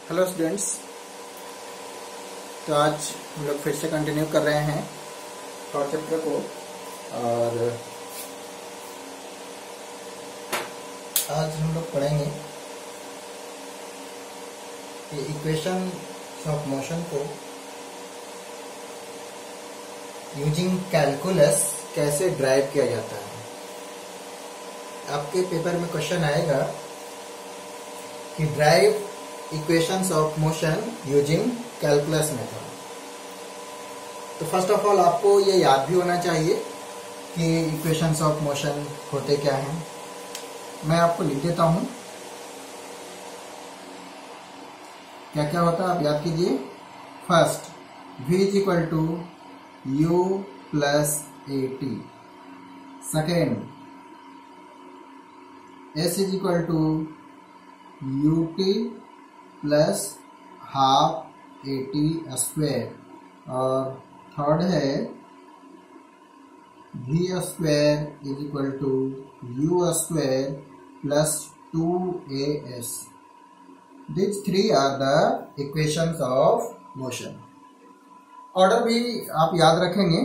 Hello students. तो आज हम लोग फिर से कंटिन्यू कर रहे हैं थर्ड चैप्टर को, और आज हम लोग पढ़ेंगे कि इक्वेशन ऑफ मोशन को यूजिंग कैलकुलस कैसे ड्राइव किया जाता है। आपके पेपर में क्वेश्चन आएगा कि drive equations of motion using calculus method. तो फर्स्ट ऑफ ऑल आपको ये याद भी होना चाहिए कि इक्वेशंस ऑफ मोशन होते क्या हैं। मैं आपको लिख देता हूं क्या क्या होता है, आप याद कीजिए। First, v is equal to u plus a t. Second, s is equal to u t plus half a t square. और थर्ड है v square is equal to u square plus 2as। These three are the equations of motion। Order भी आप याद रखेंगे।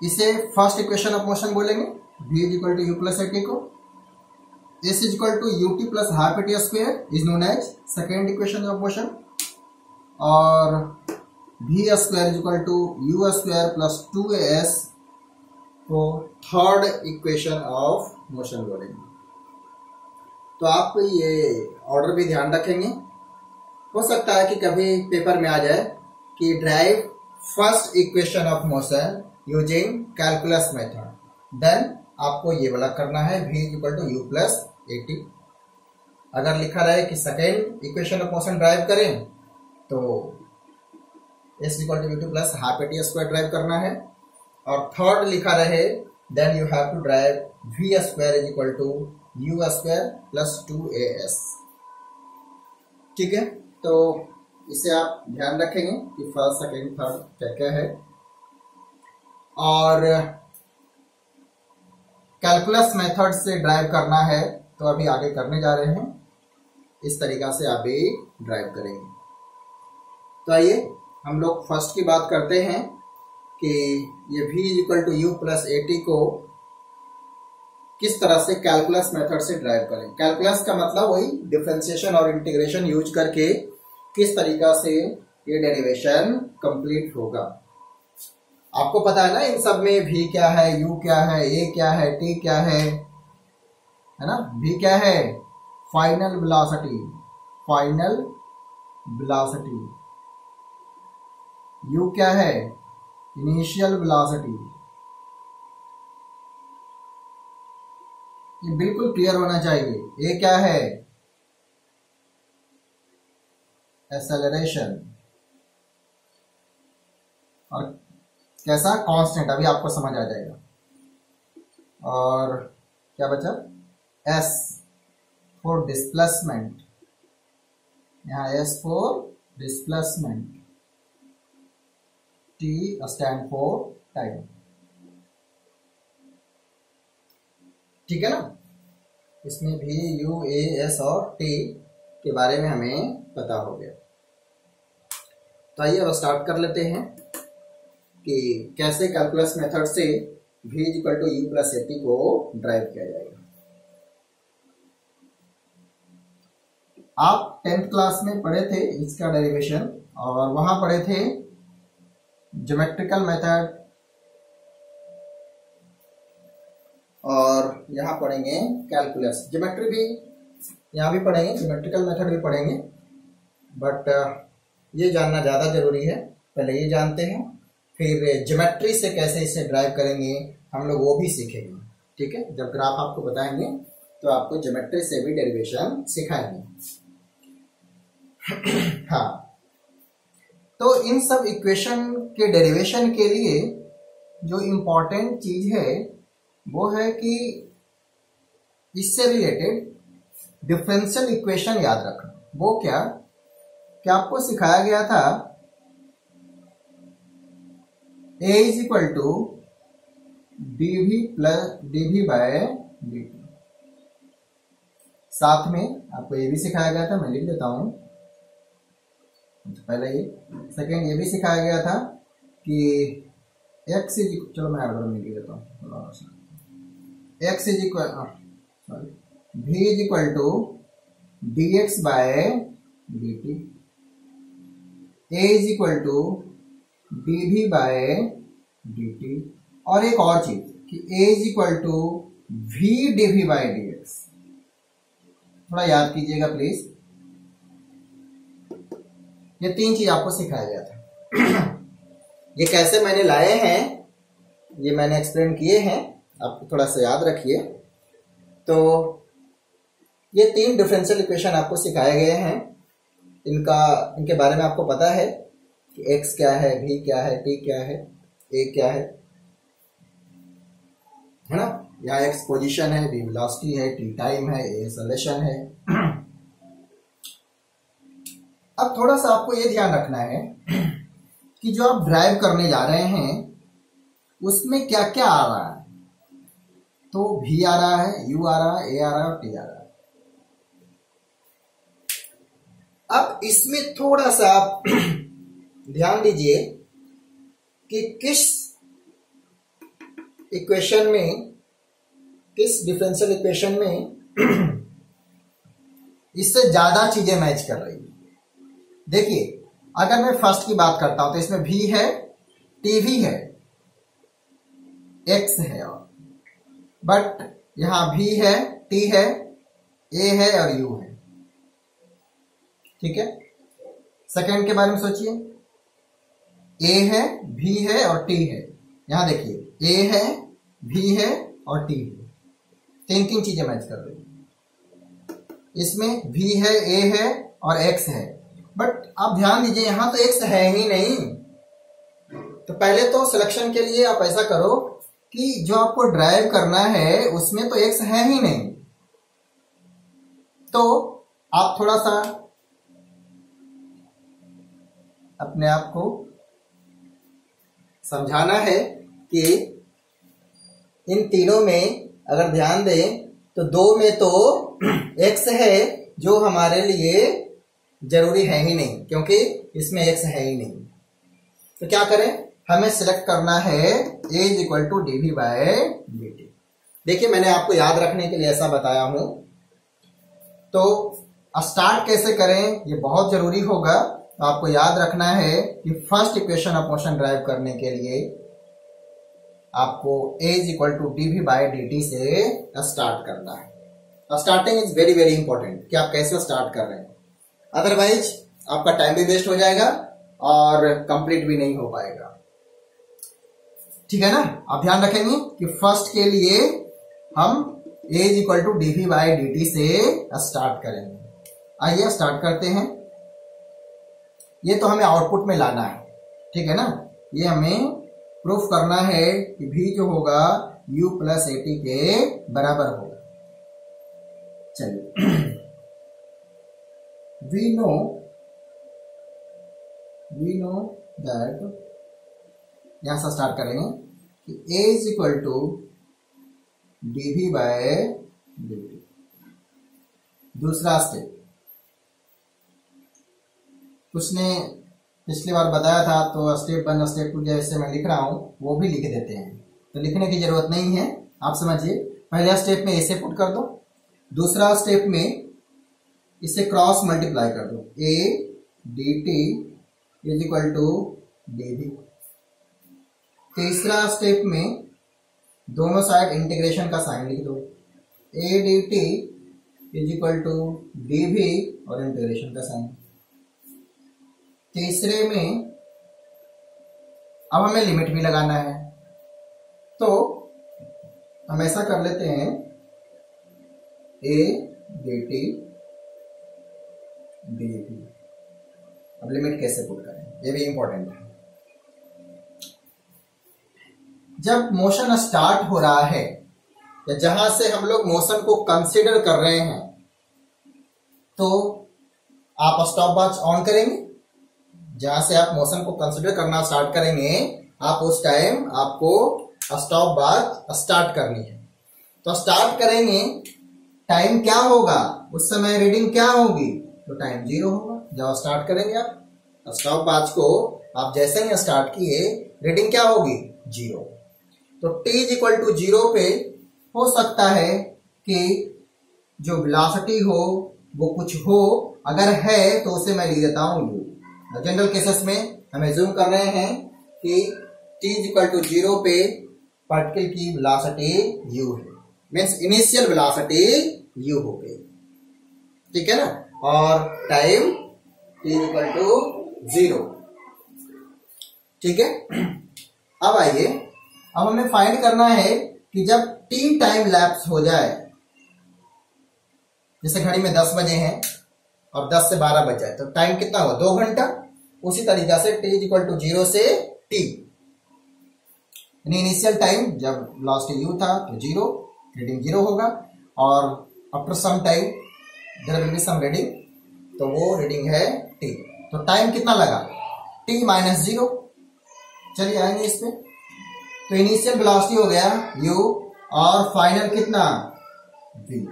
इसे first equation of motion बोलेंगे, v is equal to u plus a t को। s is equal to ut plus half at square is known as second equation of motion, और v square is equal to u square plus 2as को third equation of motion बोलेंगे। तो आप ये order भी ध्यान रखेंगे। हो सकता है कि कभी पेपर में आ जाए कि derive first equation of motion using calculus method, then आपको ये वाला करना है v is equal to u plus a t. अगर लिखा रहे कि second equation of motion derive करें तो s equal to u t plus half a t square derive करना है, और थर्ड लिखा रहे then you have to derive v square is equal to u square plus 2as। ठीक है, तो इसे आप ध्यान रखेंगे कि फर्स्ट सेकेंड थर्ड क्या क्या है। और कैलकुलस मेथड से ड्राइव करना है तो अभी आगे करने जा रहे हैं, इस तरीका से आप भी ड्राइव करेंगे। तो आइए हम लोग फर्स्ट की बात करते हैं कि ये v is equal to u plus a t को किस तरह से कैलकुलस मेथड से ड्राइव करें। कैलकुलस का मतलब वही डिफरेंशिएशन और इंटीग्रेशन यूज करके किस तरीका से ये डेरिवेशन कंप्लीट होगा। आपको पता है ना इन सब में v क्या है, u क्या है, a क्या है, t क्या है ना। v क्या है, final velocity, final velocity. u क्या है, इनिशियल वेलोसिटी। ये बिल्कुल क्लियर होना चाहिए। a क्या है, एक्सेलरेशन। और कैसा, कांस्टेंट, अभी आपको समझ आ जाएगा। और क्या बचा, s फॉर डिस्प्लेसमेंट, यहाँ s for displacement, t stand for time. ठीक है ना। इसमें भी u, a, s और t के बारे में हमें पता हो गया। तो आइए अब स्टार्ट कर लेते हैं कि कैसे कैलकुलस मेथड से v is equal to u plus a t को ड्राइव किया जाएगा। आप 10th क्लास में पढ़े थे इसका डेरिवेशन, और वहां पढ़े थे ज्योमेट्रिकल मेथड, और यहां पढ़ेंगे कैलकुलस। ज्योमेट्री भी यहां भी पढ़ेंगे, ज्योमेट्रिकल मेथड भी पढ़ेंगे, बट ये जानना ज्यादा जरूरी है। पहले ये जानते हैं, फिर ज्योमेट्री से कैसे इसे ड्राइव करेंगे हम लोग वो भी सीखेंगे। ठीक है, जब ग्राफ आपको बताएंगे तो आपको ज्योमेट्री से भी डेरिवेशन सिखाएंगे। हाँ, तो इन सब इक्वेशन के डेरिवेशन के लिए जो इम्पोर्टेंट चीज है वो है कि इससे रिलेटेड डिफरेंशियल इक्वेशन याद रखना। वो क्या कि आपको सिखाया गया था a is equal to dv by dt। साथ में आपको ये भी सिखाया गया था, मैं लिख देता हूं पहले ये सेकेंड ये भी सिखाया गया था कि x इज, चलो मैं ऑर्डर में लिख देता हूँ, x is equal sorry v is equal to dx by dt, a is equal to dv by dt, और एक और चीज कि a is equal to v dv by dx। थोड़ा याद कीजिएगा प्लीज, ये तीन चीज आपको सिखाया गया था। ये कैसे मैंने लाए हैं ये मैंने एक्सप्लेन किए हैं, आपको थोड़ा सा याद रखिए। तो ये तीन डिफरेंशियल इक्वेशन आपको सिखाए गए हैं, इनके बारे में आपको पता है कि x क्या है, v क्या है, t क्या है, a क्या है ना। यहाँ x पोजीशन है, v वेलोसिटी है, t टाइम है, a एक्सेलरेशन है। अब थोड़ा सा आपको ये ध्यान रखना है कि जो आप ड्राइव करने जा रहे हैं उसमें क्या क्या आ रहा है। तो v आ रहा है, u आ रहा है, a आ रहा है और t आ रहा है। अब इसमें थोड़ा सा आप ध्यान दीजिए कि किस इक्वेशन में, किस डिफरेंशियल इक्वेशन में इससे ज्यादा चीजें मैच कर रही है। देखिए अगर मैं फर्स्ट की बात करता हूं तो इसमें v है, tv है, x है, और बट यहां v है, t है, a है और u है। ठीक है, सेकंड के बारे में सोचिए, a है, v है और t है। यहां देखिए a है, v है और t है, तीन तीन चीजें मैच कर रही है। इसमें v है, a है और x है, बट आप ध्यान दीजिए यहां तो x है ही नहीं। तो पहले तो सिलेक्शन के लिए आप ऐसा करो कि जो आपको ड्राइव करना है उसमें तो x है ही नहीं। तो आप थोड़ा सा अपने आप को समझाना है कि इन तीनों में अगर ध्यान दें तो दो में तो x है जो हमारे लिए जरूरी है ही नहीं, क्योंकि इसमें x है ही नहीं। तो क्या करें, हमें सिलेक्ट करना है a is equal to dv by dt। देखिए मैंने आपको याद रखने के लिए ऐसा बताया हूं। तो स्टार्ट कैसे करें ये बहुत जरूरी होगा। तो आपको याद रखना है कि first equation of motion derive करने के लिए आपको a is equal to dv by dt से स्टार्ट करना है। Starting is very very important कि आप कैसे स्टार्ट कर रहे हैं, अदरवाइज आपका टाइम भी वेस्ट हो जाएगा और कंप्लीट भी नहीं हो पाएगा। ठीक है ना, आप ध्यान रखेंगे कि फर्स्ट के लिए हम a is equal to dv by dt से स्टार्ट करेंगे। आइए स्टार्ट करते हैं। ये तो हमें आउटपुट में लाना है, ठीक है ना। ये हमें प्रूफ करना है कि v जो होगा u प्लस at के बराबर होगा। चलिए we know that, यहां से स्टार्ट करेंगे कि a is equal to dv by dt। दूसरा स्टेप, उसने पिछली बार बताया था तो स्टेप 1 स्टेप 2 जैसे मैं लिख रहा हूं वो भी लिख देते हैं, तो लिखने की जरूरत नहीं है। आप समझिए, पहले स्टेप में a से पुट कर दो, दूसरा स्टेप में इसे क्रॉस मल्टीप्लाई कर दो, a dt is equal to dv। तीसरा स्टेप में दोनों साइड इंटीग्रेशन का साइन लिख दो, a dt is equal to dv और इंटीग्रेशन का साइन। तीसरे में अब हमें लिमिट भी लगाना है, तो हम ऐसा कर लेते हैं a dt dv। अब लिमिट कैसे पुट करें ये भी इंपॉर्टेंट है। जब मोशन स्टार्ट हो रहा है या जहां से हम लोग मोशन को कंसीडर कर रहे हैं तो आप स्टॉप वॉच ऑन करेंगे। जहां से आप मोशन को कंसीडर करना स्टार्ट करेंगे आप उस टाइम आपको स्टॉप वॉच स्टार्ट करनी है। तो स्टार्ट करेंगे, टाइम क्या होगा उस समय, रीडिंग क्या होगी, तो टाइम 0 होगा जब स्टार्ट करेंगे आप। स्टॉप वॉच को आप जैसे ही स्टार्ट किए रीडिंग क्या होगी 0। तो t इज इक्वल टू 0 पे हो सकता है कि जो वेलोसिटी हो वो कुछ हो, अगर है तो उसे मैं लिख देता हूं u। जनरल केसेस में हम एज्यूम कर रहे हैं कि t इज इक्वल टू 0 पे पार्टिकल की वेलोसिटी u है, मीन्स इनिशियल वेलोसिटी u हो गई, ठीक है ना, और time t is equal to 0, ठीक है। अब आइए, अब हमें फाइंड करना है कि जब t टाइम लैप्स हो जाए, जैसे घड़ी में 10 बजे हैं और 10 से 12 बज जाए तो टाइम कितना हुआ 2 घंटा। उसी तरीका से t इज इक्वल टू 0 से t, इनिशियल टाइम जब वेलोसिटी u था तो 0, रीडिंग 0 होगा, और after some time there will be some reading, तो वो रीडिंग है t। तो टाइम कितना लगा t माइनस 0। चलिए आएंगे इस पे, तो इनिशियल वेलोसिटी हो गया u और फाइनल कितना v।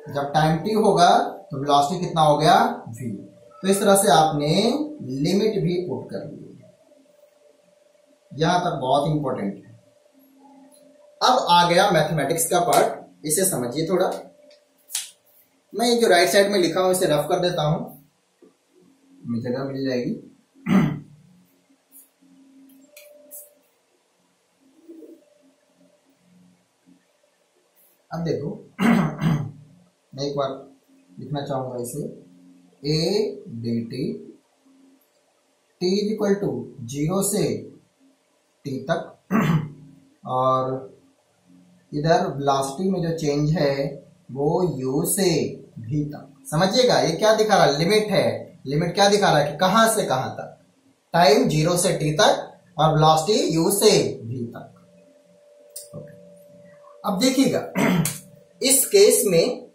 जब टाइम t होगा तो वेलोसिटी कितना हो गया v। तो इस तरह से आपने लिमिट भी पुट कर ली, यहां तक बहुत इंपॉर्टेंट है। अब आ गया मैथमेटिक्स का पार्ट, इसे समझिए थोड़ा। मैं ये जो राइट साइड में लिखा हूं इसे रफ कर देता हूं, मुझे जगह मिल जाएगी। अब देखो मैं एक बार लिखना चाहूंगा इसे, a dt t is equal to 0 से t तक, और इधर वेलोसिटी में जो चेंज है वो u से v तक। समझिएगा ये क्या दिखा रहा है, लिमिट है। लिमिट क्या दिखा रहा है कि कहां से कहां तक, टाइम 0 से t तक और वेलोसिटी u से v तक। अब देखिएगा इस केस में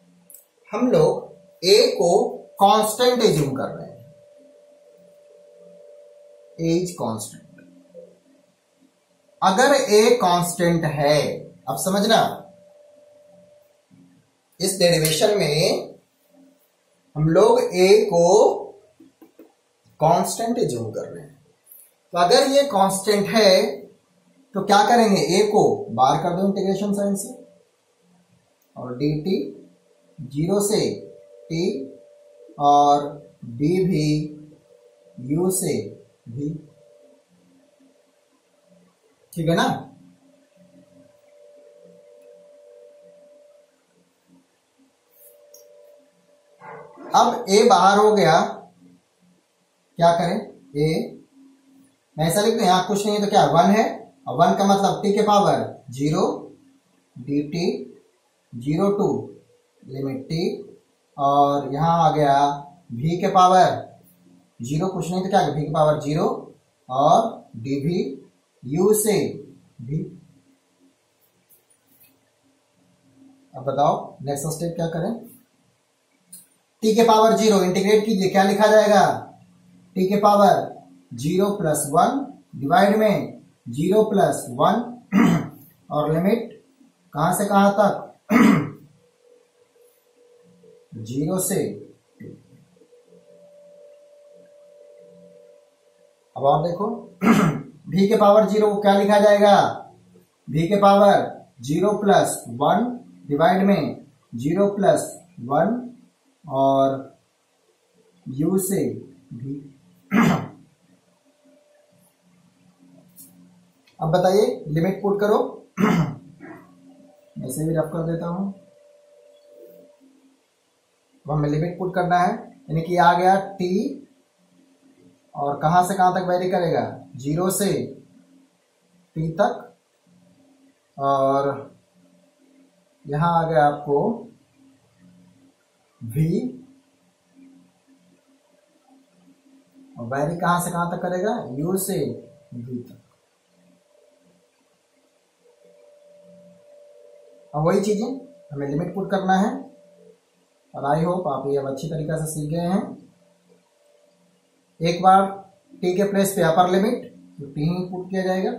हम लोग a को कांस्टेंट एज्यूम कर रहे हैं, a इज कांस्टेंट। अगर a कांस्टेंट है, अब समझना इस डेरिवेशन में हम लोग a को कांस्टेंट एज्यूम कर रहे हैं। तो अगर ये कांस्टेंट है तो क्या करेंगे, a को बाहर कर दो इंटीग्रेशन साइन से, और dt 0 से t और b भी u से v, ठीक है ना। अब a बाहर हो गया, क्या करें, a मैं ऐसा लिख दूं, यहां कुछ नहीं है तो क्या 1 है, और 1 का मतलब t के power 0 dt 0 to limit t, और यहां आ गया v के पावर 0, कुछ नहीं तो क्या v के पावर 0 और dv u से v। अब बताओ नेक्स्ट स्टेप क्या करें, t के पावर 0 इंटीग्रेट कीजिए, क्या लिखा जाएगा, t के पावर 0 प्लस 1 डिवाइड में 0 प्लस 1 और लिमिट कहां से कहां तक 0 से 2। अब आप देखो v के पावर 0 को क्या लिखा जाएगा, v के पावर 0 प्लस 1 डिवाइड में 0 प्लस 1 और u से v। अब बताइए लिमिट पुट करो, ऐसे भी रफ कर देता हूं। अब हमें लिमिट पुट करना है, यानी कि आ गया t और कहां से कहां तक वेरी करेगा 0 से t तक, और यहां आ गया आपको v, और वेरी कहां से कहां तक करेगा u से v तक। अब वही चीजें हमें लिमिट पुट करना है, और आई होप आप ये अब अच्छी तरीके से सीख गए हैं। एक बार t के प्लेस पे अपर लिमिट तो t ही पुट किया जाएगा,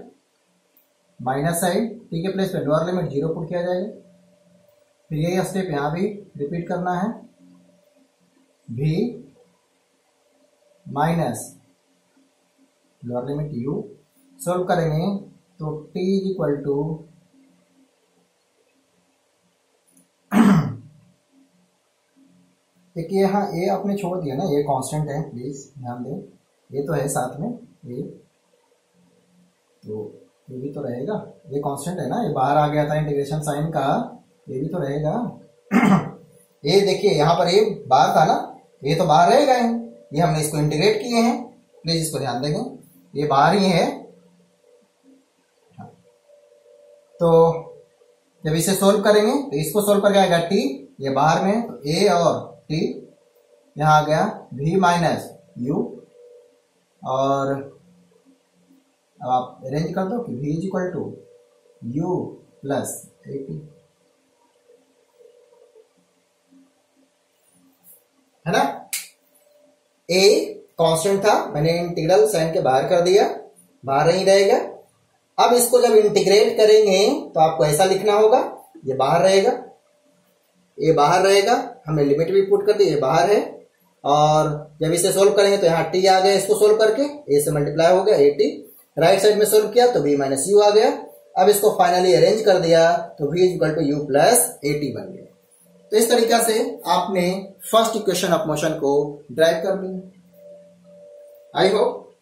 माइनस साइड t के प्लेस पे लोअर लिमिट 0 पुट किया जाएगा। फिर यही स्टेप यहां भी रिपीट करना है, v minus lower limit u solve करेंगे तो t इज इक्वल टू देखिए यहाँ a आपने छोड़ दिया ना, ये कांस्टेंट है, प्लीज ध्यान दें, ये तो है साथ में ये, तो ये भी तो रहेगा, ये कांस्टेंट है ना, ये बाहर आ गया था इंटीग्रेशन साइन का, ये भी तो रहेगा। ये देखिए यहाँ पर ये बाहर था ना, ये तो बाहर रहेगा, ये हमने इसको इंटीग्रेट किए हैं, प्लीज इसको ध्यान देंगे, ये बाहर ही है। तो जब इसे सोल्व करेंगे तो इसको सोल्व करके आएगा t, ये बाहर में, तो a और t, यहाँ आ गया v माइनस u, और अब आप अरेंज कर दो कि v is equal to u plus at, है ना। a कांस्टेंट था, मैंने इंटीग्रल साइन के बाहर कर दिया, बाहर ही रहेगा। अब इसको जब इंटीग्रेट करेंगे तो आपको ऐसा लिखना होगा, ये बाहर रहेगा, ये बाहर रहेगा, हमने लिमिट भी पुट कर दी, ये बाहर है, और जब इसे सोल्व करेंगे तो यहाँ t आ गया, इसको सोल्व करके a से मल्टीप्लाई हो गया at, राइट साइड में सोल्व किया तो v माइनस u आ गया। अब इसको फाइनली अरेंज कर दिया तो v is equal to u plus at बन गया। तो इस तरीका से आपने फर्स्ट इक्वेशन ऑफ मोशन को ड्राइव कर लिया। आई होप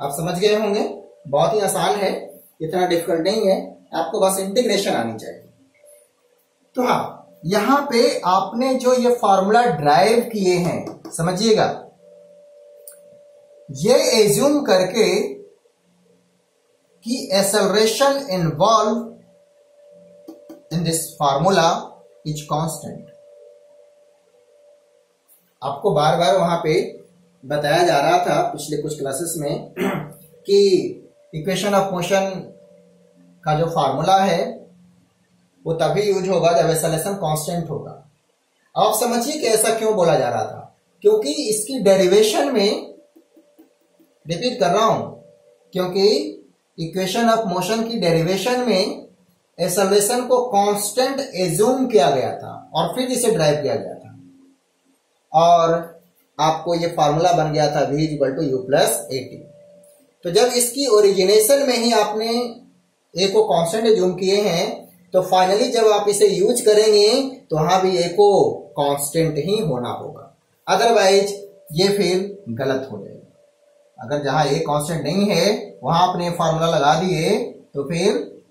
आप समझ गए होंगे, बहुत ही आसान है, इतना डिफिकल्ट नहीं है, आपको बस इंटीग्रेशन आनी चाहिए। तो हाँ, यहां पे आपने जो ये फॉर्मूला ड्राइव किए हैं, समझिएगा, ये एज्यूम करके कि acceleration involve in this formula is constant. आपको बार बार वहां पे बताया जा रहा था पिछले कुछ क्लासेस में कि इक्वेशन ऑफ मोशन का जो फार्मूला है वो तभी यूज होगा जब एक्सेलरेशन कांस्टेंट होगा। आप समझिए कि ऐसा क्यों बोला जा रहा था, क्योंकि इसकी डेरिवेशन में, रिपीट कर रहा हूं, क्योंकि इक्वेशन ऑफ मोशन की डेरिवेशन में एक्सेलरेशन को कांस्टेंट एज्यूम किया गया था और फिर इसे ड्राइव किया गया था, और आपको ये फार्मूला बन गया था v equal to u plus at। तो जब इसकी ओरिजिनेशन में ही आपने a को कांस्टेंट एज्यूम किए हैं, तो फाइनली जब आप इसे यूज करेंगे तो वहां भी a को कांस्टेंट ही होना होगा, अदरवाइज ये फिर गलत हो जाएगा। अगर जहां a कांस्टेंट नहीं है वहां आपने फार्मूला लगा दिए तो फिर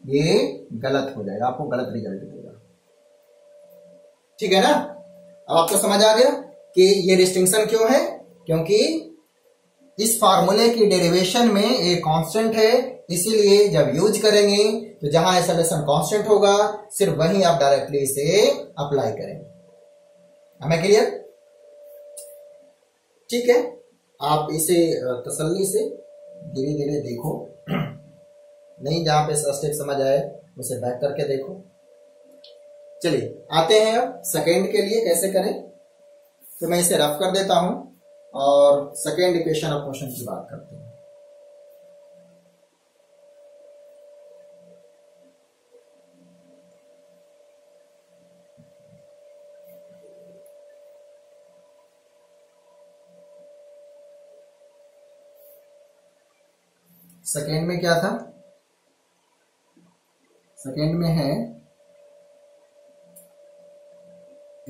ये गलत हो जाएगा, आपको गलत रिजल्ट देगा। ठीक है ना। अब आपको समझ आ गया कि ये डिस्टिंक्शन क्यों है, क्योंकि इस फार्मूले की डेरिवेशन में ए कांस्टेंट है, इसीलिए जब यूज करेंगे तो जहां एक्सेलरेशन कांस्टेंट होगा सिर्फ वहीं आप डायरेक्टली इसे अप्लाई करेंगे। हमें क्लियर? ठीक है, आप इसे तसल्ली से धीरे धीरे देखो, नहीं जहां पे स्टेप समझ आए उसे बैक करके देखो। चलिए आते हैं अब सेकेंड के लिए कैसे करें। तो मैं इसे रफ कर देता हूं और सेकेंड इक्वेशन ऑफ मोशन की बात करते हैं। सेकेंड में क्या था? सेकेंड में है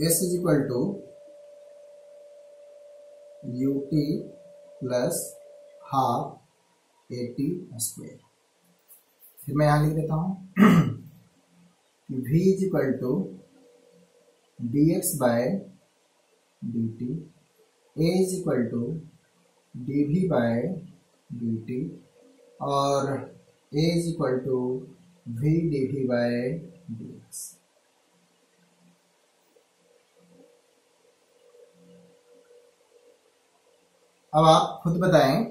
s is equal to ut plus half at square. फिर मैं यहां लिख देता हूं v is equal to dx by dt, a is equal to dv by dt, और a is equal to v dv by dx। अब आप खुद बताएं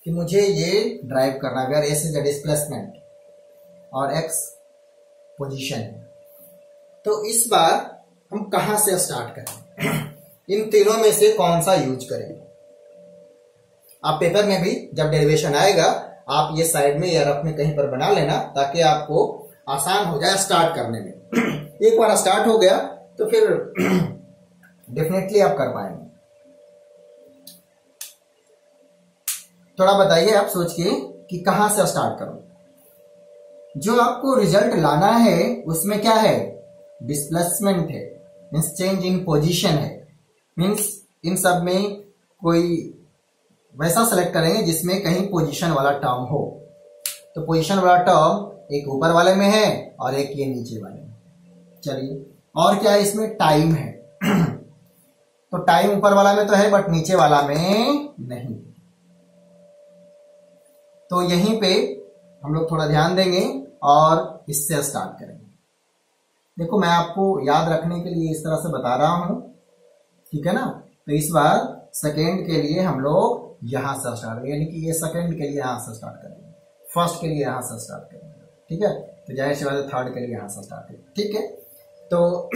कि मुझे ये ड्राइव करना है, अगर s इज डिस्प्लेसमेंट और x पोजीशन है, तो इस बार हम कहां से स्टार्ट करें? इन तीनों में से कौन सा यूज करें? आप पेपर में भी जब डेरिवेशन आएगा आप ये साइड में या रफ में कहीं पर बना लेना, ताकि आपको आसान हो जाए स्टार्ट करने में। एक बार स्टार्ट हो गया तो फिर डेफिनेटली आप कर पाएंगे। थोड़ा बताइए आप सोच के कि कहां से स्टार्ट करूं। जो आपको रिजल्ट लाना है उसमें क्या है, डिस्प्लेसमेंट है, मीन्स चेंज इन पोजीशन है, मीन्स इन सब में कोई वैसा सेलेक्ट करेंगे जिसमें कहीं पोजीशन वाला टर्म हो। तो पोजीशन वाला टर्म एक ऊपर वाले में है और एक ये नीचे वाले में। चलिए, और क्या है इसमें, टाइम है। तो टाइम ऊपर वाला में तो है बट नीचे वाला में नहीं। तो यहीं पे हम लोग थोड़ा ध्यान देंगे और इससे स्टार्ट करेंगे। देखो मैं आपको याद रखने के लिए इस तरह से बता रहा हूं, ठीक है ना। तो इस बार सेकेंड के लिए हम लोग यहां से स्टार्ट करेंगे, यानी कि ये सेकेंड के लिए यहां से स्टार्ट करेंगे, फर्स्ट के लिए यहां से स्टार्ट करेंगे, ठीक है। तो जाहिर सी बात है थर्ड के लिए यहां से स्टार्ट करेंगे, ठीक है। तो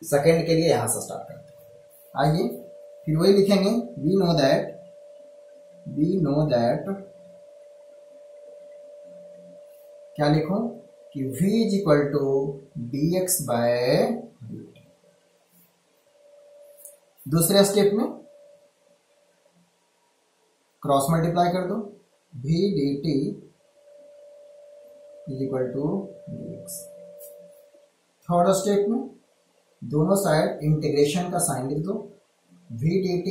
सेकेंड के लिए यहां से स्टार्ट करते हैं। आइए फिर वही लिखेंगे, वी नो दैट क्या लिखूं कि v is equal to dx by dt। दूसरे स्टेप में क्रॉस मल्टीप्लाई कर दो, v dt is equal to dx। Third step में दोनों साइड इंटीग्रेशन का साइन लिख दो, v dt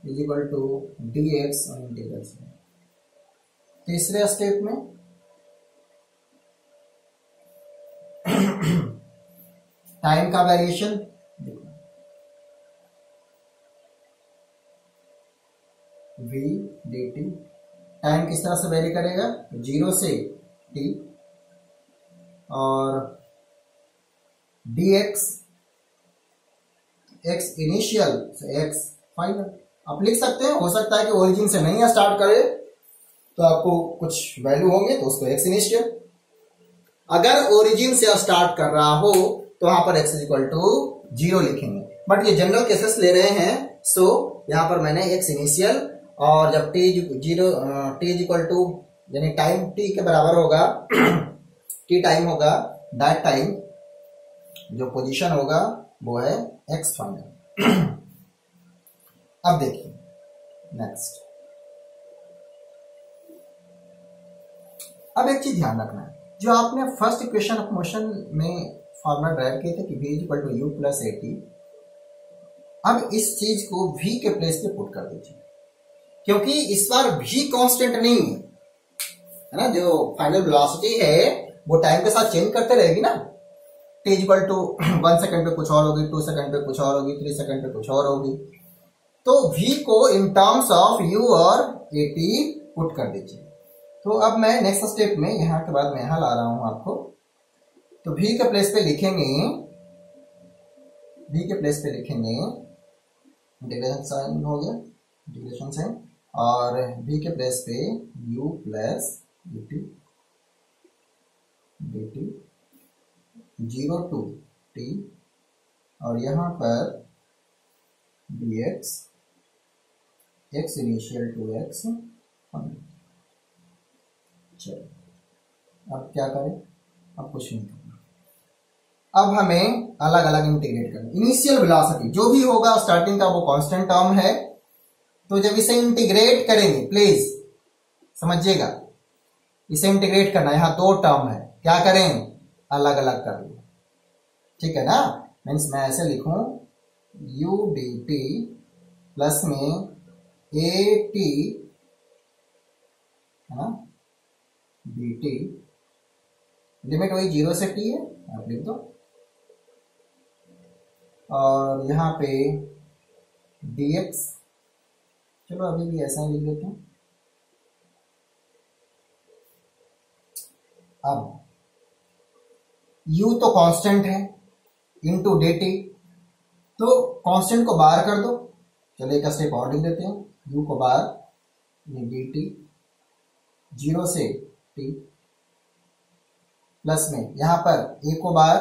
is equal to dx और इंटीग्रेशन। तीसरे स्टेप में टाइम का वेरिएशन देखो, v dt टाइम किस तरह से वेरी करेगा, 0 से t, और dx x इनिशियल से x फाइनल। आप लिख सकते हैं, हो सकता है कि ओरिजिन से नहीं स्टार्ट करे तो आपको कुछ वैल्यू होंगे तो उसको x इनिशियल, अगर ओरिजिन से स्टार्ट कर रहा हो तो वहां पर x इक्वल टू 0 लिखेंगे। बट ये जनरल केसेस ले रहे हैं, सो यहां पर मैंने x इनिशियल, और जब t इक्वल टू यानी टाइम t के बराबर होगा t टाइम होगा, दैट टाइम जो पोजीशन होगा वो है x फाइनल। अब देखिए नेक्स्ट, अब एक चीज ध्यान रखना है, जो आपने फर्स्ट इक्वेशन ऑफ मोशन में फॉर्मूला ड्राइव किए थे कि v equal to u plus a t, अब इस चीज को v के प्लेस पे पुट कर दीजिए, क्योंकि इस बार v कांस्टेंट नहीं है ना। जो फाइनल वेलोसिटी है वो टाइम के साथ चेंज करते रहेगी ना। t इक्वल टू 1 सेकंड पे कुछ और होगी, 2 सेकंड पे कुछ और होगी, 3 सेकंड पे कुछ और होगी। तो v को इन टर्म्स ऑफ u और ए टी पुट कर दीजिए। तो अब मैं नेक्स्ट स्टेप में यहां के बाद मैं यहां ला रहा हूं आपको, तो v के प्लेस पे लिखेंगे, v के प्लेस पे लिखेंगे इंटीग्रेशन साइन हो गया, इंटीग्रेशन साइन, और v के प्लेस पे u plus dt 0 to t, और यहां पर dx x initial to x। चलो अब क्या करें, अब कुछ नहीं करना, अब हमें अलग अलग इंटीग्रेट करना। इनिशियल वेलोसिटी जो भी होगा स्टार्टिंग का वो कांस्टेंट टर्म है, तो जब इसे इंटीग्रेट करेंगे प्लीज समझिएगा, इसे इंटीग्रेट करना, यहां दो टर्म है, क्या करें, अलग अलग कर लो, ठीक है ना। मीन्स मैं ऐसे लिखूं u dt प्लस में a t है ना dt, लिमिट वही 0 से t है, आप लिख दो, और यहां पे dx, चलो अभी भी ऐसा ही लिख देते हैं। अब u तो कांस्टेंट है इनटू dt, तो कांस्टेंट को बाहर कर दो, चलो एक स्टेप और लिख देते हैं, u को बाहर dt 0 से t, प्लस में यहां पर a को बाहर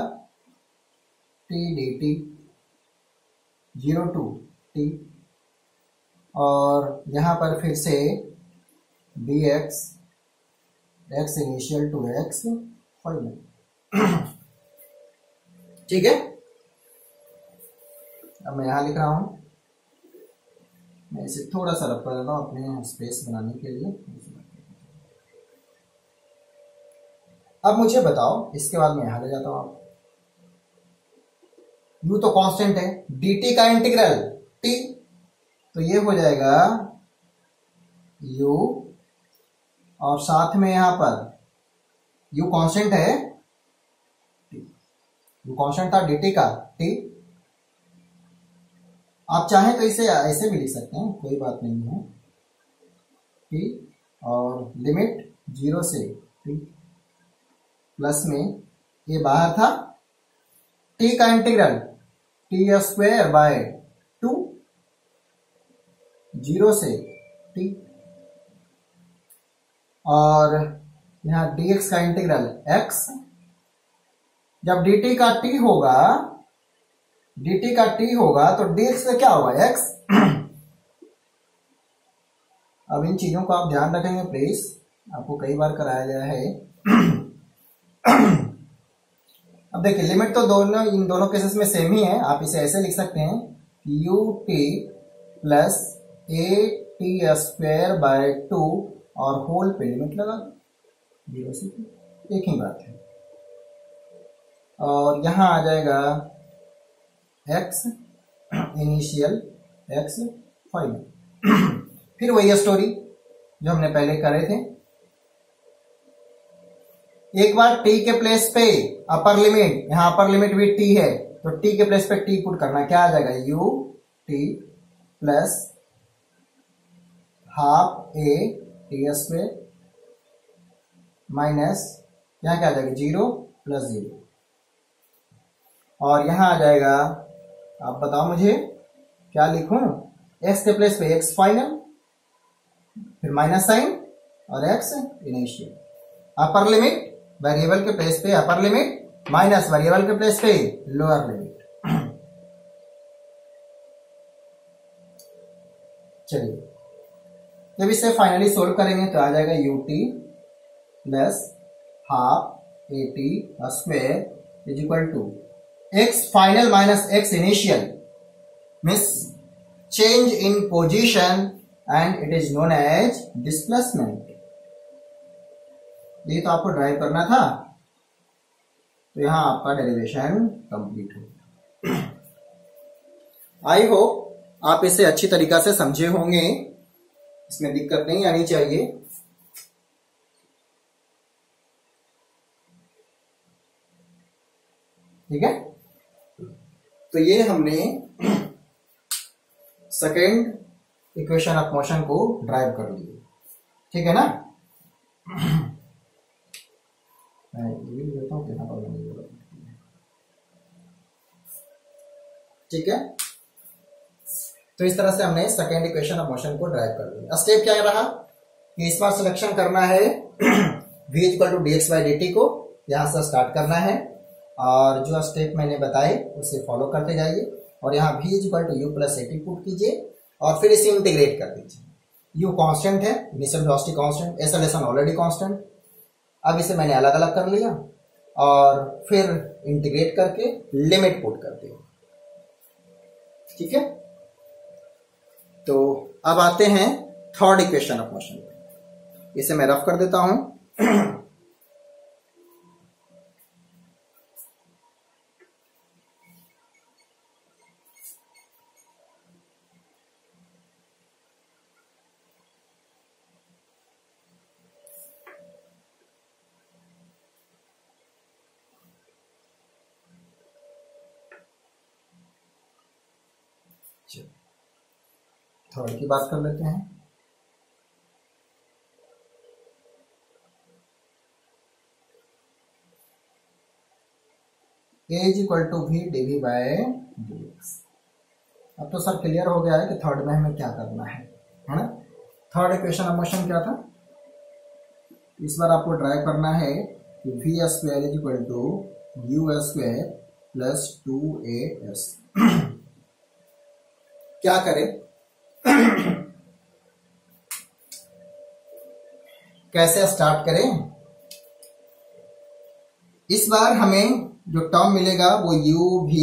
t dt 0 टू t, और यहां पर फिर से dx x initial to x final. ठीक है, अब मैं यहां लिख रहा हूं, मैं इसे थोड़ा सा रख कर देता हूँ अपने स्पेस बनाने के लिए। अब मुझे बताओ, इसके बाद मैं यहां ले जाता हूं। आप u तो कांस्टेंट है, dt का इंटीग्रल t, तो ये हो जाएगा u, और साथ में यहां पर u कांस्टेंट है, u कांस्टेंट था dt का t। आप चाहें तो इसे ऐसे भी लिख सकते हैं, कोई बात नहीं है, t और लिमिट 0 से t, प्लस में ये बाहर था t का इंटीग्रल t स्क्वायर बाय 2, 0 से t, और यहां dx का इंटीग्रल x। जब dt का t होगा, dt का t होगा तो dx का क्या होगा, x। अब इन चीजों को आप ध्यान रखेंगे प्लीज, आपको कई बार कराया गया है। अब देखिए लिमिट तो दोनों, इन दोनों केसेस में सेम ही है। आप इसे ऐसे लिख सकते हैं u t plus a t square by 2 और होल पे लिमिट लगा 0 से 2, एक ही बात है। और यहां आ जाएगा x इनिशियल, x फाइनल। फिर वही स्टोरी जो हमने पहले करे थे। एक बार t के प्लेस पे अपर लिमिट, यहां अपर लिमिट भी t है, तो t के प्लेस पे t पुट करना, क्या आ जाएगा u t plus half a t square minus यहां क्या आ जाएगा 0 प्लस 0, और यहां आ जाएगा, आप बताओ मुझे क्या लिखूं, x के प्लेस पे x फाइनल, फिर माइनस साइन और x initial. Upper limit variable के प्लेस पे अपर लिमिट माइनस वेरिएबल के प्लेस पे लोअर लिमिट। चलिए जब इसे फाइनली सोल्व करेंगे तो आ जाएगा ut plus half at square is equal to x final minus x initial, means change in position and it is known as displacement. ये तो आपको ड्राइव करना था, तो यहां आपका डेरिवेशन कंप्लीट हो। आई होप आप इसे अच्छी तरीका से समझे होंगे, इसमें दिक्कत नहीं आनी चाहिए। ठीक है, तो ये हमने सेकेंड इक्वेशन ऑफ मोशन को ड्राइव कर लिया। ठीक है ना, मैं ये भी देता हूं कि ठीक है। तो इस तरह से हमने सेकेंड इक्वेशन ऑफ मोशन को ड्राइव कर लिया। स्टेप क्या रहा कि इस बार सिलेक्शन करना है v equal to dx by dt को, यहां से स्टार्ट करना है, और जो स्टेप मैंने बताए उसे फॉलो करते जाइए, और यहाँ v equal to u plus at put कीजिए, और फिर इसे इंटीग्रेट कर दीजिए। u कांस्टेंट है, initial velocity constant, acceleration already constant. अब इसे मैंने अलग अलग कर लिया, और फिर इंटीग्रेट करके लिमिट पुट कर दिया। ठीक है, तो अब आते हैं थर्ड इक्वेशन ऑफ मोशन पे। इसे मैं रफ कर देता हूं। थर्ड की बात कर लेते हैं। a is equal to v dv by dx। अब तो सर क्लियर हो गया है कि थर्ड में हमें क्या करना है ना। थर्ड इक्वेशन ऑफ मोशन क्या था, इस बार आपको ड्राइव करना है कि v square is equal to u square plus 2as। क्या करें, कैसे स्टार्ट करें। इस बार हमें जो टर्म मिलेगा वो u v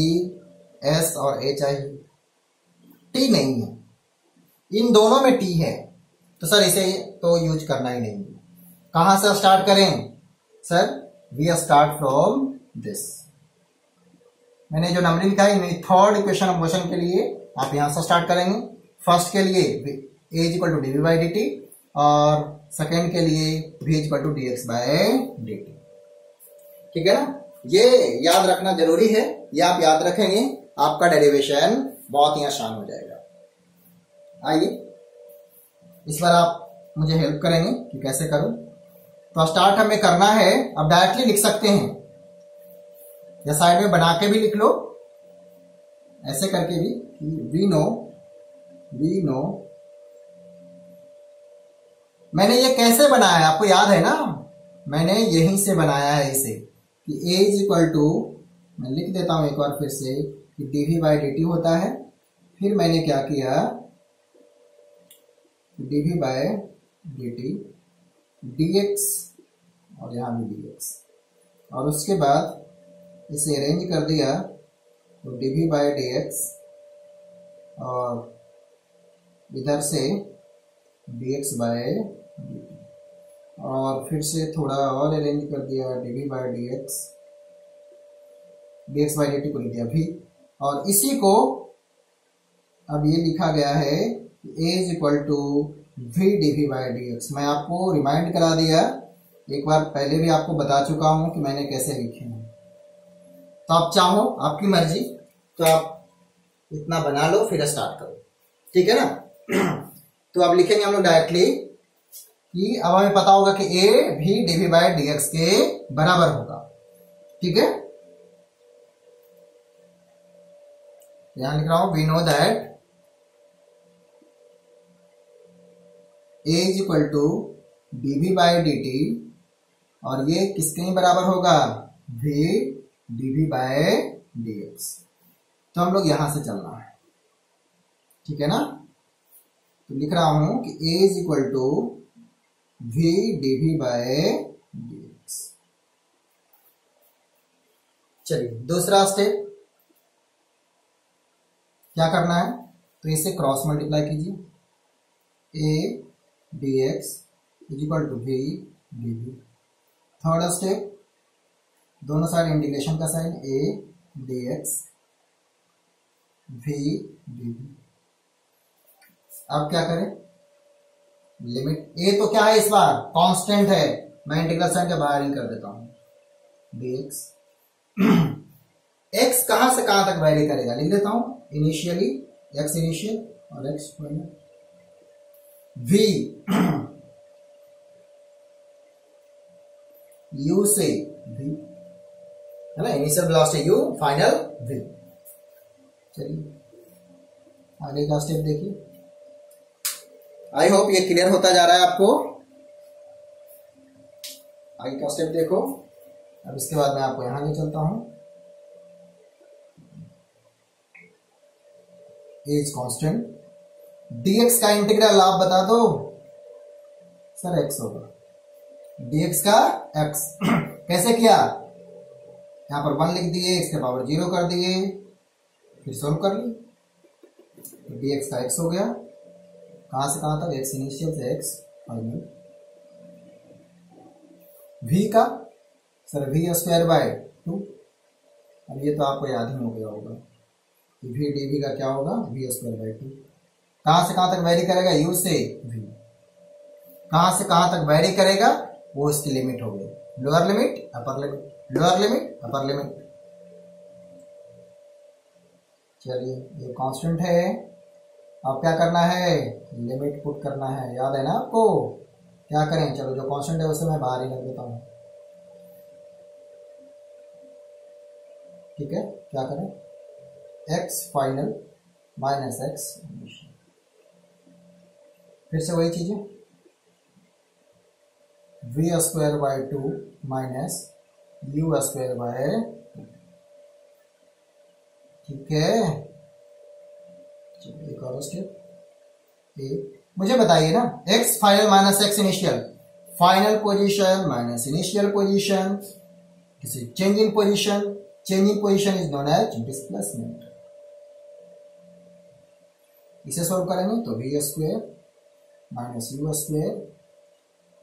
s और h चाहिए, t नहीं है। इन दोनों में टी है, तो सर इसे तो यूज करना ही नहीं। कहां से स्टार्ट करें sir? We start from this. मैंने जो नंबरिंग लिखा है थर्ड इक्वेशन ऑफ मोशन के लिए आप यहां से स्टार्ट करेंगे। फर्स्ट के लिए a equal to dv by dt और सेकेंड के लिए v equal to dx by dt। ठीक है ना, ये याद रखना जरूरी है। ये आप याद रखेंगे आपका डेरिवेशन बहुत ही आसान हो जाएगा। आइए इस बार आप मुझे हेल्प करेंगे कि कैसे करूं। तो स्टार्ट हमें करना है, अब डायरेक्टली लिख सकते हैं या साइड में बना के भी लिख लो, ऐसे करके भी। वी नो मैंने ये कैसे बनाया है आपको याद है ना? मैंने यहीं से बनाया है इसे कि a इज इक्वल टू, मैं लिख देता हूं एक बार फिर से कि dv बाई dt होता है। फिर मैंने क्या किया, dv बाय dt dx और यहां भी dx, और उसके बाद इसे अरेंज कर दिया तो dv बाय dx और इधर से dx बाय dt, और फिर से थोड़ा और अरेंज कर दिया dv by dx by dt को लिख दिया v, और इसी को अब ये लिखा गया है a is equal to v dv by dx। मैं आपको रिमाइंड करा दिया, एक बार पहले भी आपको बता चुका हूं कि मैंने कैसे लिखे हैं। तो आप चाहो, आपकी मर्जी, तो आप इतना बना लो फिर स्टार्ट करो, ठीक है ना। तो अब लिखेंगे हम लोग डायरेक्टली कि अब हमें पता होगा कि a भी dv बाय dx के बराबर होगा। ठीक है, यहां लिख रहा हूं we know that a is equal to dv by dt, और ये किसके बराबर होगा? v dv by dx। तो हम लोग यहां से चलना है, ठीक है ना। तो लिख रहा हूं कि a is equal to v dv by dx। चलिए दूसरा स्टेप क्या करना है, तो इसे क्रॉस मल्टीप्लाई कीजिए, a dx is equal to v dv। Third step, दोनों साइड इंटीग्रेशन का sign, a dx v dv। अब क्या करें, लिमिट, a तो क्या है इस बार? कांस्टेंट है, मैं इंटीग्रल साइन के बाहर ही कर देता हूं, dx। x कहां से कहां तक वैरी करेगा, लिख देता हूं इनिशियली, x इनिशियल और x फाइनल। v u से v है ना, initial velocity u, final v। चलिए आगे का स्टेप देखिए। आई होप ये क्लियर होता जा रहा है आपको। आगे का स्टेप देखो। अब इसके बाद मैं आपको यहां ले चलता हूं, a इज कांस्टेंट, dx का इंटीग्रल आप बता दो सर, x होगा, dx का x। कैसे किया, यहां पर 1 लिख दिए, x के पावर 0 कर दिए, फिर सोल्व कर ली, तो dx का x हो गया। कहां से कहां तक, x इनिशियल से x फाइनल। v का सर v स्क्वायर बाय 2, अब ये तो आपको याद ही हो गया होगा कि v dv का क्या होगा, v स्क्वायर बाय 2। कहां से कहां तक वैरी करेगा, u से v। कहां से कहां तक वैरी करेगा, वो इसकी लिमिट हो गई, lower limit upper limit, lower limit upper limit. चलिए ये कांस्टेंट है, अब क्या करना है, लिमिट पुट करना है, याद है ना आपको। क्या करें, चलो जो कांस्टेंट है उसे मैं बाहर ही रख देता हूं। ठीक है, क्या करें, x फाइनल माइनस x, फिर से वही चीजें, v square by 2 minus u square by 2। ठीक है, एक और स्टेप, मुझे बताइए ना, x final minus x initial, final position minus initial position, change in position, change in position is known as displacement. इसे सॉल्व करेंगे तो v square minus u square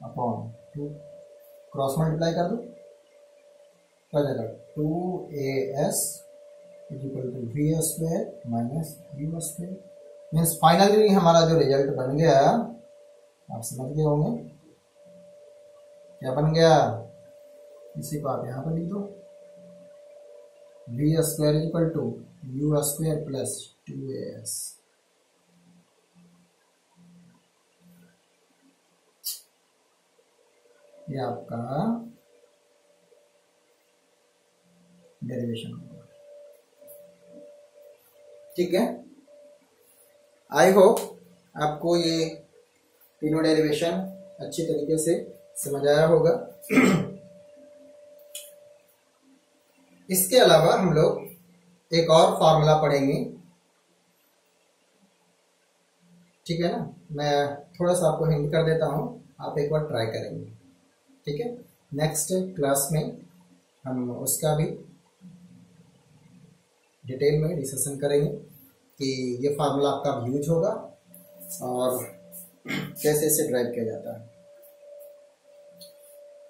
upon 2 cross multiply कर दो क्या हो जाएगा 2as equal to v square minus u square. Means finally हमारा जो रिजल्ट बन गया आप समझ गए होंगे क्या बन गया। इसी को आप यहाँ पर लिख दो v square equal to u square plus 2as। ये आपका डेरिवेशन होगा। ठीक है, आई होप आपको ये तीनों डेरिवेशन अच्छी तरीके से समझ आया होगा। इसके अलावा हम लोग एक और फॉर्मूला पढ़ेंगे। ठीक है ना, मैं थोड़ा सा आपको हिंट कर देता हूं, आप एक बार ट्राई करेंगे। ठीक है, नेक्स्ट क्लास में हम उसका भी डिटेल में डिस्कशन करेंगे कि ये फार्मूला आपका यूज होगा और कैसे इसे ड्राइव किया जाता है।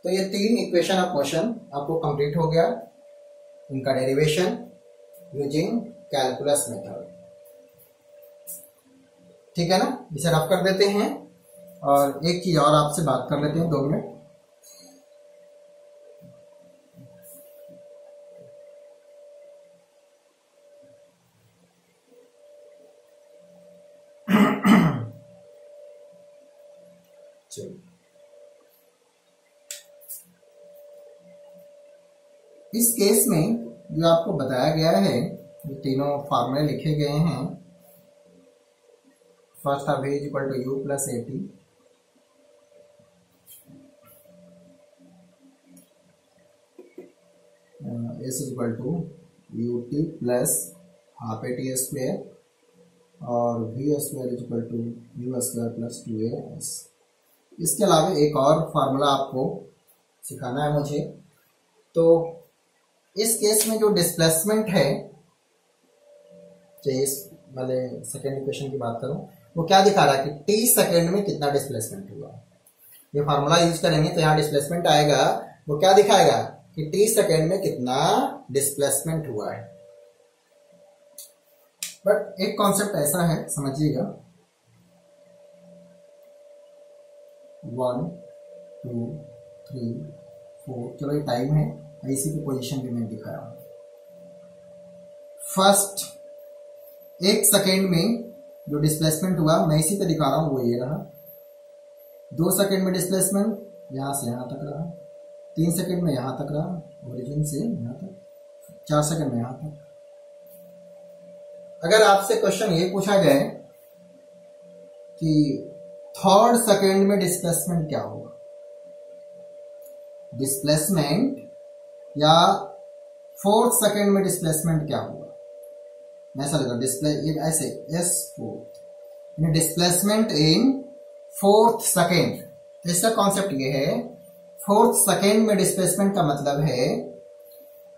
तो ये 3 इक्वेशन ऑफ मोशन आपको कंप्लीट हो गया, उनका डेरिवेशन यूजिंग कैलकुलस मेथड। ठीक है ना, इसे रफ कर देते हैं और एक चीज और आपसे बात कर लेते हैं 2 मिनट। इस केस में जो आपको बताया गया है, जो तीनों फार्मूले लिखे गए हैं, फर्स्ट था v equal to u plus a t, s equal to u t plus half a t square और v square equal to u square plus 2as। इसके अलावा एक और फार्मूला आपको सिखाना है मुझे। तो इस केस में जो डिस्प्लेसमेंट है, इस वाले सेकेंड इक्वेशन की बात करूं, वो क्या दिखा रहा है कि t सेकेंड में कितना डिस्प्लेसमेंट हुआ। ये फार्मूला यूज करेंगे तो यहाँ डिस्प्लेसमेंट आएगा, वो क्या दिखाएगा कि t सेकेंड में कितना डिस्प्लेसमेंट हुआ है। बट एक कॉन्सेप्ट ऐसा है, समझिएगा, 1 2 3 4, चलो ये टाइम है, इसी की पोजीशन भी मैं दिखा रहा हूं। फर्स्ट 1 सेकेंड में जो डिस्प्लेसमेंट हुआ मैं इसी पे दिखा रहा हूं, वो ये रहा। 2 सेकेंड में डिस्प्लेसमेंट यहां से यहां तक रहा, 3 सेकेंड में यहां तक रहा, ओरिजिन से यहां तक, 4 सेकेंड में यहां तक। अगर आपसे क्वेश्चन ये पूछा जाए कि 3rd सेकेंड में डिस्प्लेसमेंट क्या होगा, डिस्प्लेसमेंट या 4th सेकेंड में डिस्प्लेसमेंट क्या होगा, मैं ऐसा लिखा डिस्प्ले ये ऐसे S4 displacement in 4th second. इसका कॉन्सेप्ट ये है, 4th सेकेंड में डिस्प्लेसमेंट का मतलब है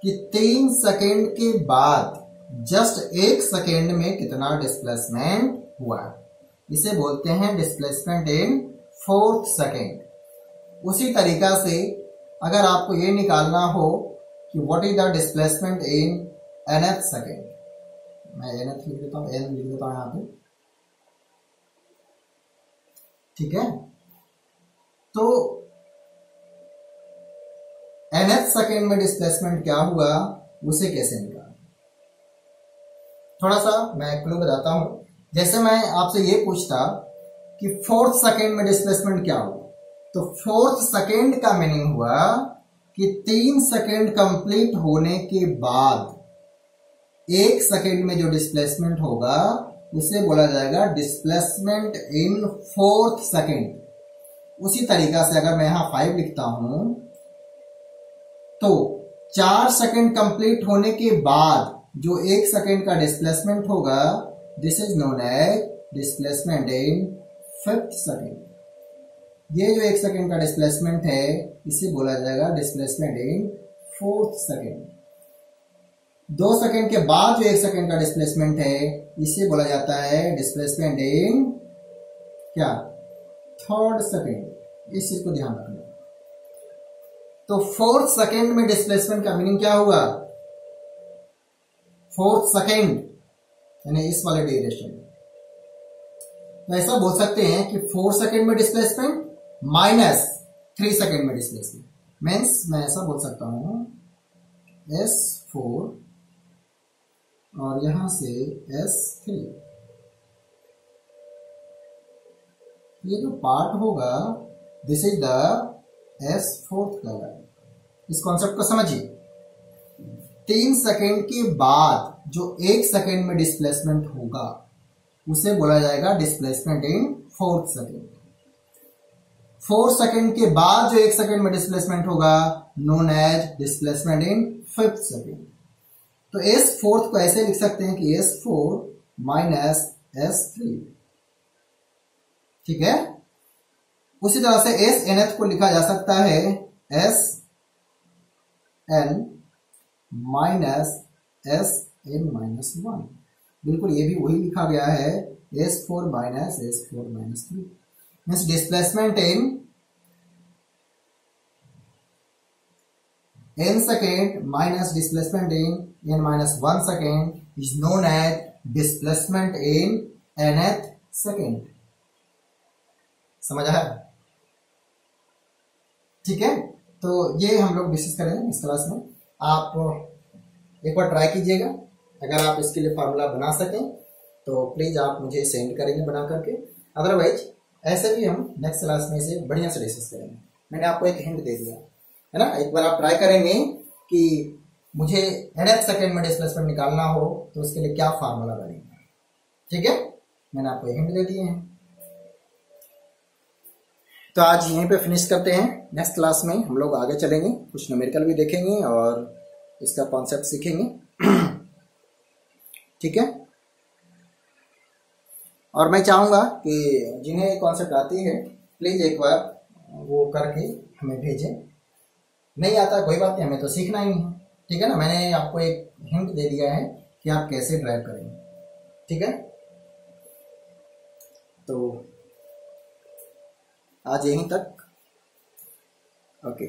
कि 3 सेकेंड के बाद जस्ट 1 सेकेंड में कितना डिस्प्लेसमेंट हुआ, इसे बोलते हैं डिस्प्लेसमेंट इन 4th सेकेंड। उसी तरीका से अगर आपको ये निकालना हो कि what is the displacement in nth second, मैं nth लिख देता हूं, n लिख देता हूं यहां पे। ठीक है, तो nth सेकेंड में डिस्प्लेसमेंट क्या हुआ, उसे कैसे निकालें, थोड़ा सा मैं क्लू बताता हूं। जैसे मैं आपसे ये पूछता कि 4th सेकेंड में डिस्प्लेसमेंट क्या हुआ, तो 4th सेकेंड का मीनिंग हुआ कि 3 सेकेंड कंप्लीट होने के बाद 1 सेकेंड में जो डिस्प्लेसमेंट होगा उसे बोला जाएगा डिस्प्लेसमेंट इन 4th सेकेंड। उसी तरीका से अगर मैं यहां 5 लिखता हूं तो 4 सेकेंड कंप्लीट होने के बाद जो 1 सेकेंड का डिस्प्लेसमेंट होगा, this is known as displacement in 5th second. ये जो 1 सेकेंड का डिस्प्लेसमेंट है इसे बोला जाएगा displacement in 4th second. 2 second के बाद जो 1 सेकंड का डिस्प्लेसमेंट है इसे बोला जाता है डिस्प्लेसमेंट इन क्या, थर्ड सेकंड। इस चीज को ध्यान रखना। तो 4th सेकंड में डिस्प्लेसमेंट का मीनिंग क्या हुआ, 4th सेकंड यानी इस वाले ड्यूरेशन। तो ऐसा बोल सकते हैं कि 4 सेकंड में डिस्प्लेसमेंट माइनस 3 सेकंड में डिस्प्लेसमेंट। मीन्स मैं ऐसा बोल सकता हूं S4 और यहां से S3, ये जो पार्ट होगा दिस इज द S4 कहलाएगा। इस कॉन्सेप्ट को समझिए। 3 सेकंड के बाद जो 1 सेकंड में डिस्प्लेसमेंट होगा उसे बोला जाएगा displacement in 4th second. 4 second के बाद जो 1 सेकंड में डिस्प्लेसमेंट होगा known as displacement in 5th second. तो S4 को ऐसे लिख सकते हैं कि S4 माइनस S3, ठीक है। उसी तरह से SNth को लिखा जा सकता है SN माइनस SN-1। बिल्कुल ये भी वही लिखा गया है S4 minus S4 minus 3। Means displacement in n second minus displacement in n-1 second is known as displacement in nth second. समझ आया? ठीक है, तो ये हम लोग डिस्कस करेंगे इस क्लास में। आप एक बार ट्राई कीजिएगा। अगर आप इसके लिए फार्मूला बना सकें तो प्लीज आप मुझे सेंड करेंगे बना करके। अदरवाइज ऐसे भी हम नेक्स्ट क्लास में इसे बढ़िया से डिस्कस करेंगे। मैंने आपको एक हिंट दे दिया है ना। एक बार आप ट्राई करेंगे कि मुझे nth सेकेंड में डिस्प्लेसमेंट निकालना हो तो उसके लिए क्या फार्मूला बनेगा। ठीक है, मैंने आपको हिंट दे दिए हैं। तो आज यहीं पे फिनिश करते हैं। नेक्स्ट क्लास में हम लोग आगे चलेंगे, कुछ न्यूमेरिकल भी देखेंगे और इसका कॉन्सेप्ट सीखेंगे। ठीक है, और मैं चाहूंगा कि जिन्हें कॉन्सेप्ट आती है प्लीज एक बार वो करके हमें भेजें। नहीं आता कोई बात नहीं, हमें तो सीखना ही है। ठीक है ना, मैंने आपको एक हिंट दे दिया है कि आप कैसे ड्राइव करेंगे। ठीक है, तो आज यहीं तक। ओके।